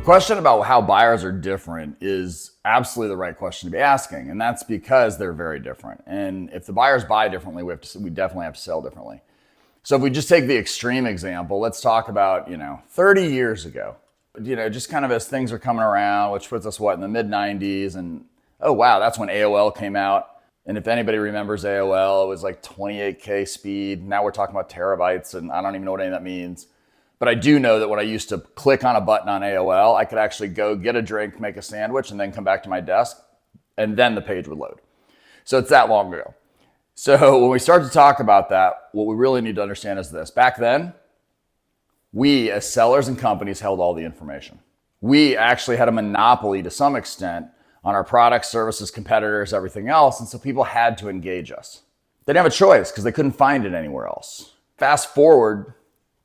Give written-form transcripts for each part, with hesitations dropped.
question about how buyers are different is absolutely the right question to be asking. And that's because they're very different. And if the buyers buy differently, we definitely have to sell differently. So if we just take the extreme example, let's talk about, 30 years ago, just kind of as things are coming around, which puts us in the mid 90s. And oh, wow, that's when AOL came out. And if anybody remembers AOL, it was like 28K speed. Now we're talking about terabytes, and I don't even know what any of that means. But I do know that when I used to click on a button on AOL, I could actually go get a drink, make a sandwich, and then come back to my desk, and then the page would load. So it's that long ago. So when we start to talk about that, what we really need to understand is this. Back then, we as sellers and companies held all the information. We actually had a monopoly to some extent on our products, services, competitors, everything else. And so people had to engage us. They didn't have a choice because they couldn't find it anywhere else. Fast forward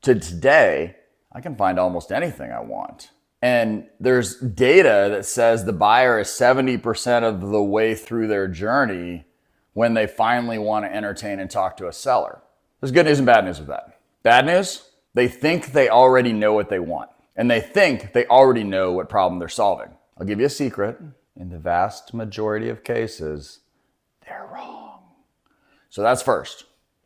to today, I can find almost anything I want. And there's data that says the buyer is 70% of the way through their journey when they finally want to entertain and talk to a seller. There's good news and bad news with that. Bad news, they think they already know what they want. And they think they already know what problem they're solving. I'll give you a secret. In the vast majority of cases, they're wrong. So that's first,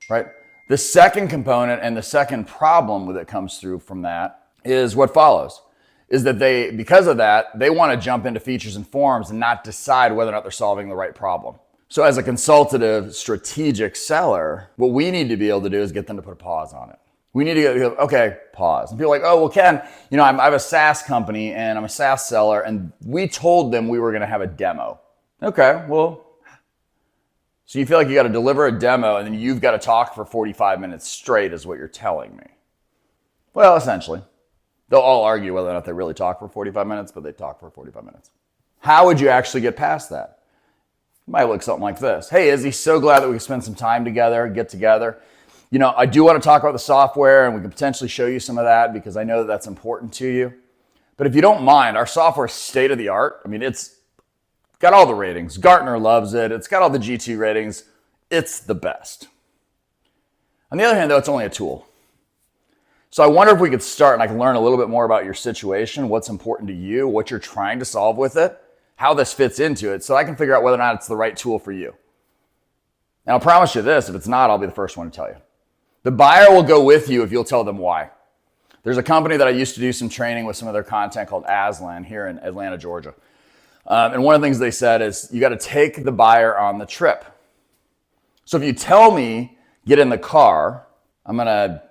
right? The second component and the second problem that comes through from that is what follows, is that because of that, they want to jump into features and forms and not decide whether or not they're solving the right problem. So as a consultative, strategic seller, what we need to be able to do is get them to put a pause on it. We need to go, okay, pause. And people are like, oh, well, Ken, I have a SaaS company and I'm a SaaS seller and we told them we were going to have a demo. Okay, well, so you feel like you got to deliver a demo and then you've got to talk for 45 minutes straight is what you're telling me. Well, essentially. They'll all argue whether or not they really talk for 45 minutes, but they talk for 45 minutes. How would you actually get past that? It might look something like this. Hey, Izzy, so glad that we can spend some time together, get together. I do want to talk about the software and we can potentially show you some of that because I know that that's important to you. But if you don't mind, our software is state of the art. It's got all the ratings. Gartner loves it. It's got all the G2 ratings. It's the best. On the other hand, though, it's only a tool. So I wonder if we could start and I can learn a little bit more about your situation, what's important to you, what you're trying to solve with it, how this fits into it, so I can figure out whether or not it's the right tool for you. And I'll promise you this, if it's not, I'll be the first one to tell you. The buyer will go with you if you'll tell them why. There's a company that I used to do some training with some of their content called Aslan here in Atlanta, Georgia. And one of the things they said is you got to take the buyer on the trip. So if you tell me, get in the car, I'm going to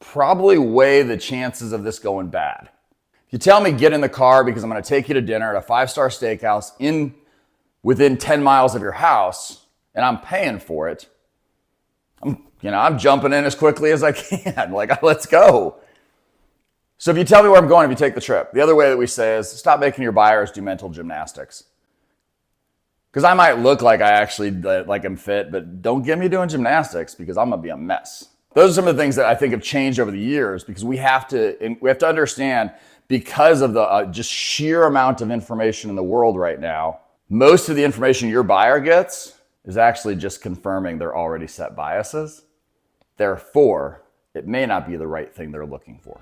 probably weigh the chances of this going bad. If you tell me, get in the car because I'm going to take you to dinner at a 5-star steakhouse within 10 miles of your house and I'm paying for it, I'm jumping in as quickly as I can. Let's go. So if you tell me where I'm going, if you take the trip, the other way that we say is stop making your buyers do mental gymnastics. Because I might look like I actually am fit, but don't get me doing gymnastics because I'm going to be a mess. Those are some of the things that I think have changed over the years because we have to understand because of the just sheer amount of information in the world right now, most of the information your buyer gets is actually just confirming their already set biases. Therefore, it may not be the right thing they're looking for.